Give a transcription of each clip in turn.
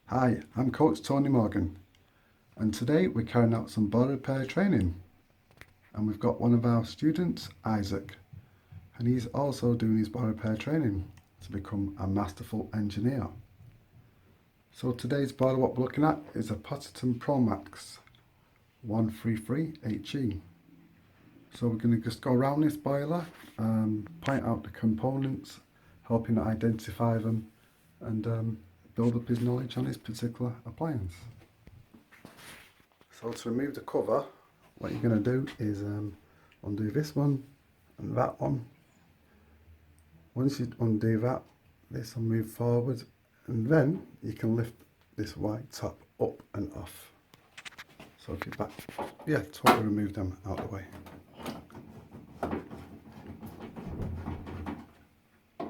Hi, I'm Coach Tony Morgan, and today we're carrying out some boiler repair training, and we've got one of our students, Isaac, and he's also doing his boiler repair training to become a Masterful Engineer. So today's boiler what we're looking at is a Potterton Promax 133HE. So we're going to just go around this boiler, point out the components, helping to identify them, and build up his knowledge on this particular appliance. So to remove the cover, what you're going to do is undo this one and that one. Once you undo that, this will move forward, and then you can lift this white top up and off. So if you back, totally remove them out of the way.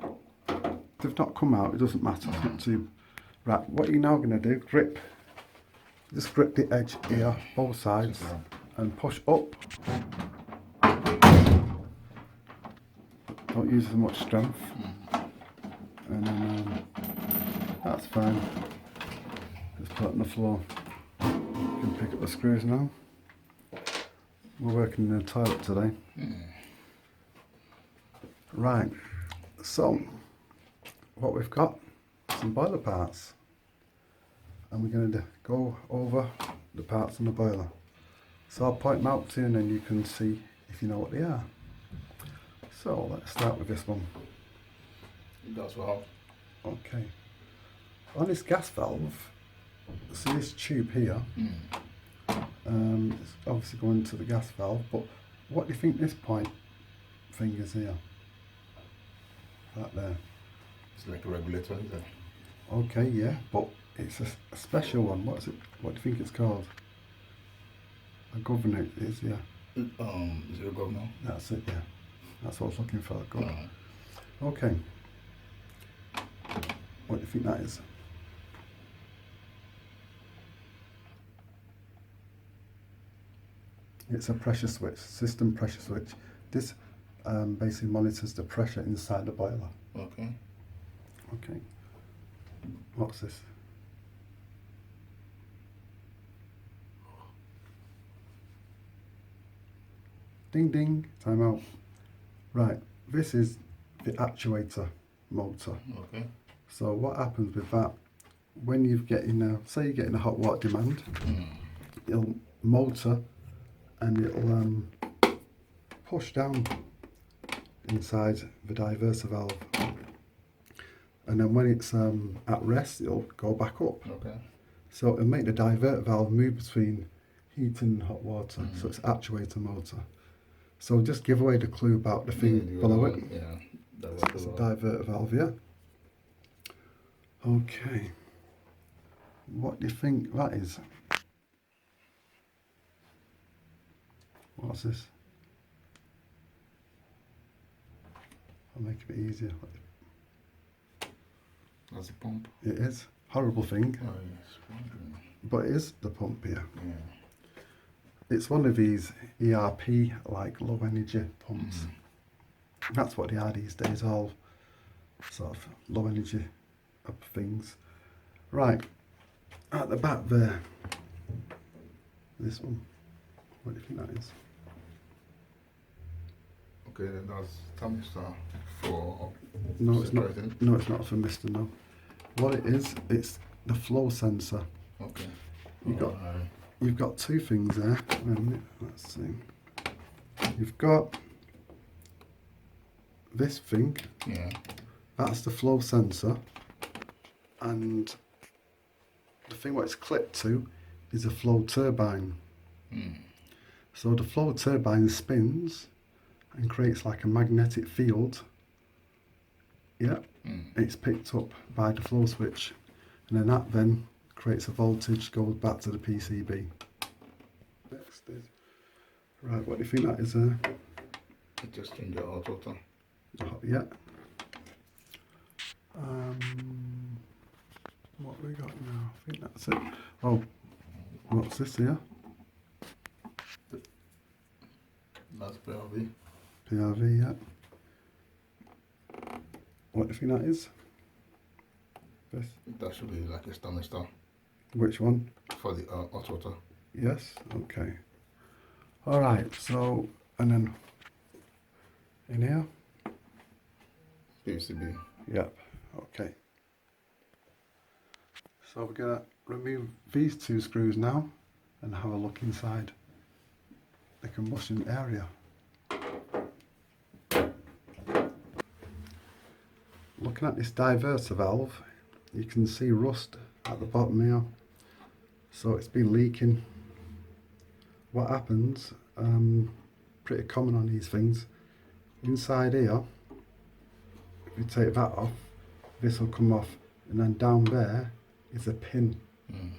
If they've not come out, it doesn't matter, it's not too... Right, what you're now going to do, just grip the edge here, both sides, and push up. Don't use as much strength. And then, that's fine. Just put it on the floor. You can pick up the screws now. We're working in the toilet today. Right, so what we've got, some boiler parts, and we're going to go over the parts on the boiler. So I'll point them out to you and then you can see if you know what they are. So let's start with this one. That's well. Okay. On this gas valve, see this tube here? It's obviously going to the gas valve, but what do you think this point thing is here? That there. It's like a regulator, isn't it? Okay, yeah, but it's a special one. What is it? What do you think it's called? A governor it is, yeah. Is it a governor? That's it, yeah. That's what I was looking for. Good. Uh-huh. Okay. What do you think that is? It's a pressure switch, system pressure switch. This basically monitors the pressure inside the boiler. Okay. Okay. What's this? Ding ding, time out. Right, this is the actuator motor. Okay. So what happens with that, when you're getting say you're getting a hot water demand, it'll motor and it'll push down inside the diverter valve. And then when it's at rest, it'll go back up. Okay. So it'll make the divert valve move between heat and hot water. So it's actuator motor. So just give away the clue about the thing below it. Yeah. It's a divert valve, yeah. Okay. What do you think that is? What's this? I'll make it a bit easier. That's a pump. It is. Horrible thing. Oh, yes. But it is the pump here. Yeah. It's one of these ERP, like low energy pumps. That's what they are these days, all sort of low energy up things. Right, at the back there, this one, what do you think that is? Okay, that's thermostat for No, it's not. separating. No, it's not a thermistor, no. What it is, it's the flow sensor. Okay. You've got two things there. Wait a minute, let's see. You've got this thing. Yeah. That's the flow sensor, and the thing what it's clipped to is a flow turbine. So the flow turbine spins and creates like a magnetic field. Yeah, it's picked up by the flow switch, and then that then creates a voltage, goes back to the PCB. Next is, right, what do you think that is there? It just changed the auto. Yeah. What have we got now? I think that's it. Oh, what's this here? That's PRV. PRV, yeah. What do you think that is? This? That should be like a thermostat. Which one? For the hot water. Yes, okay. Alright, so, and then in here? PCB. Yep, okay. So we're going to remove these two screws now and have a look inside the combustion area. Looking at this diverter valve, you can see rust at the bottom here. So it's been leaking. What happens, pretty common on these things, inside here, if you take that off, this will come off, and then down there is a pin, and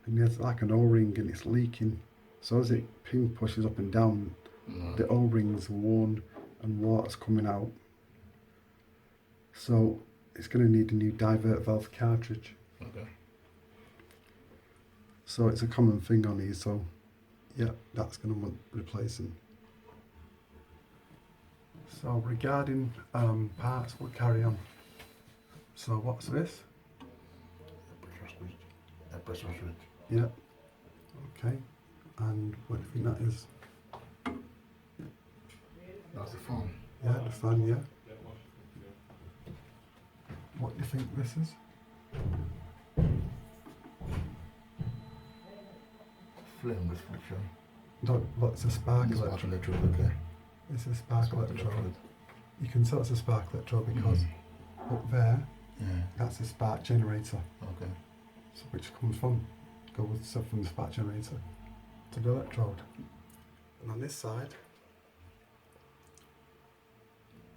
there's like an O-ring and it's leaking. So as it pin pushes up and down, the O-ring's worn and water's coming out. So it's going to need a new divert valve cartridge. Okay. So it's a common thing on these, so yeah, that's going to want replacing. So regarding parts, we'll carry on. So what's this? A pressure switch. Yeah. Okay. And what do you think that is? That's the phone. Yeah, the fan, yeah. What do you think this is? Flame restriction. No, what's a spark This electrode? electrode, okay. It's a spark Spark electrode. You can tell it's a spark electrode because up there, Yeah. that's a spark generator, Okay. so which comes from, goes stuff from the spark generator to the electrode. And on this side,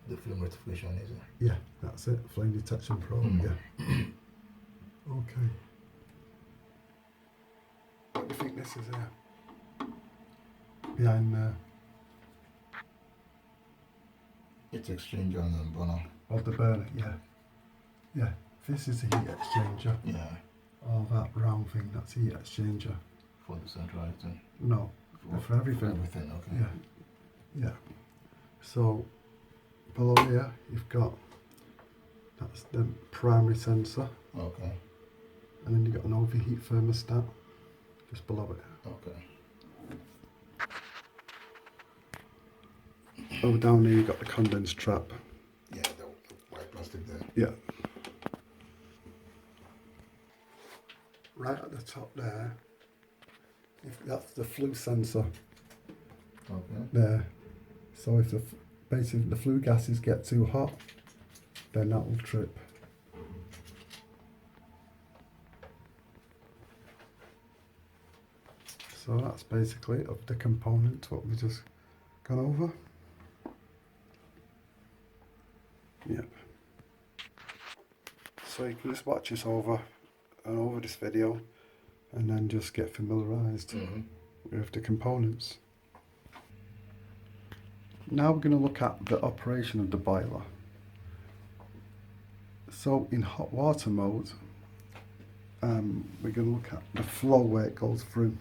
The flame rectification, is it? yeah, that's it, flame detection probe, yeah. Okay. What do you think this is here? Behind there, It's exchanger and burner. of the burner, yeah. Yeah, this is the heat exchanger. Yeah. Oh, that round thing, that's the heat exchanger. For the central thing. No, for everything. Everything, okay. Yeah, yeah. So below here you've got, that's the primary sensor, Okay. and then you've got an overheat thermostat just below it. Okay. Oh, down here you've got the condense trap. Yeah, the white plastic there. Yeah. Right at the top there, that's the flue sensor Okay. there. So if basically the flue gases get too hot, then that will trip. So that's basically of the components what we just gone over. Yep. So you can just watch this over and over this video and then just get familiarised with the components. Now we're going to look at the operation of the boiler. So in hot water mode, we're going to look at the flow where it goes through.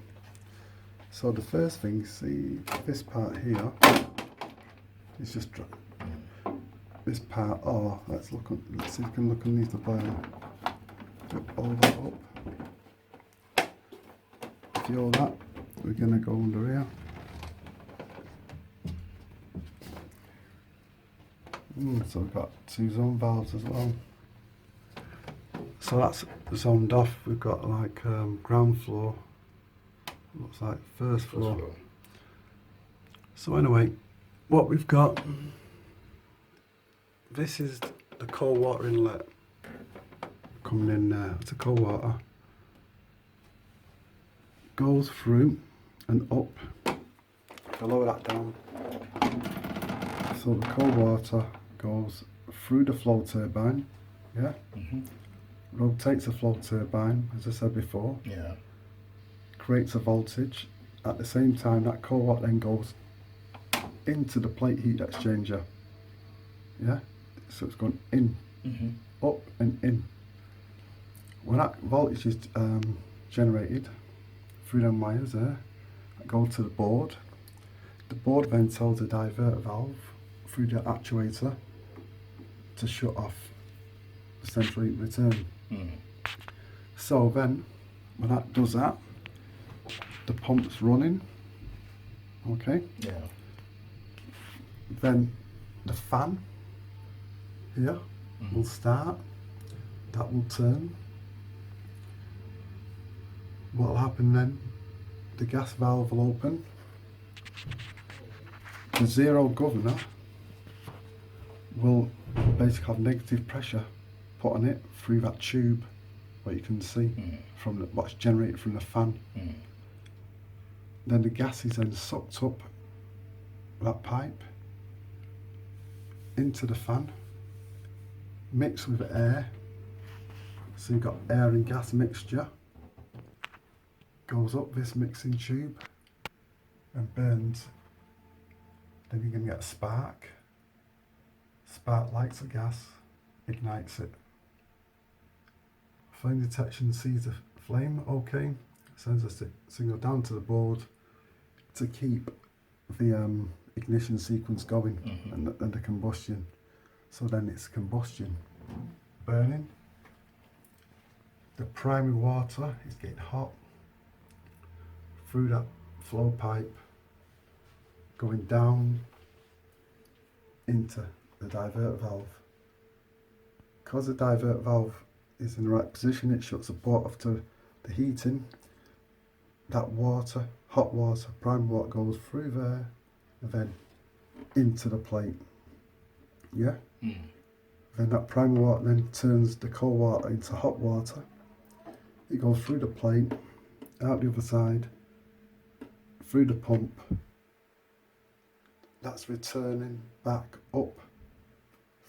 So the first thing, see this part here is just this part. Oh, let's see if we can look underneath the boiler. Put all that up. Feel that? We're going to go under here. So we've got two zone valves as well. So that's zoned off. We've got like ground floor, looks like first floor. So anyway, what we've got, this is the cold water inlet coming in there. It's a cold water. Goes through and up. I'll lower that down. So the cold water goes through the flow turbine, yeah? Rotates the flow turbine, as I said before. Yeah. Creates a voltage. At the same time, that cold water then goes into the plate heat exchanger. Yeah? So it's going in, up and in. When that voltage is generated through them wires there, that go to the board. The board then tells the divert valve through the actuator to shut off the central heat return. So then When that does that, the pump's running. Okay. Yeah. Then the fan here will start. That will turn. What will happen then? The gas valve will open. The zero governor will basically have negative pressure put on it through that tube, what you can see from what's generated from the fan. Then the gas is then sucked up that pipe into the fan, mixed with air. So you've got air and gas mixture, goes up this mixing tube and burns. Then you're going to get a spark. Spark lights the gas, ignites it. Flame detection sees the flame, okay, sends a signal down to the board to keep the ignition sequence going and the combustion. So then it's combustion, burning. The primary water is getting hot through that flow pipe, going down into the divert valve. Because the divert valve is in the right position, it shuts the port off to the heating. That water, hot water, primary water goes through there and then into the plate. Yeah? Then that primary water then turns the cold water into hot water. It goes through the plate, out the other side, through the pump. That's returning back up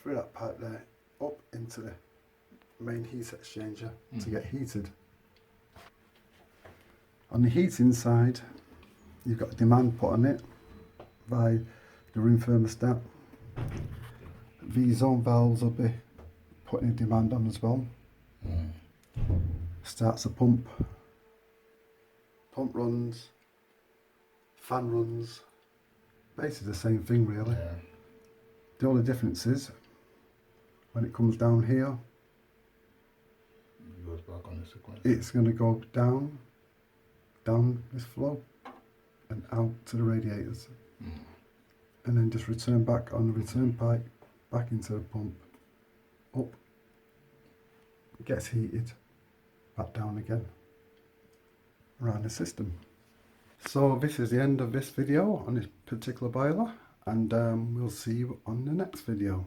through that pipe there, up into the main heat exchanger to get heated. On the heating side, you've got a demand put on it by the room thermostat. V-zone valves will be putting a demand on as well. Starts the pump. Pump runs. Fan runs. Basically the same thing really. Yeah. The only difference is when it comes down here, It goes back on the sequence. it's going to go down this flow and out to the radiators, and then just return back on the return pipe, back into the pump, up, gets heated, back down again, around the system. So this is the end of this video on this particular boiler, and we'll see you on the next video.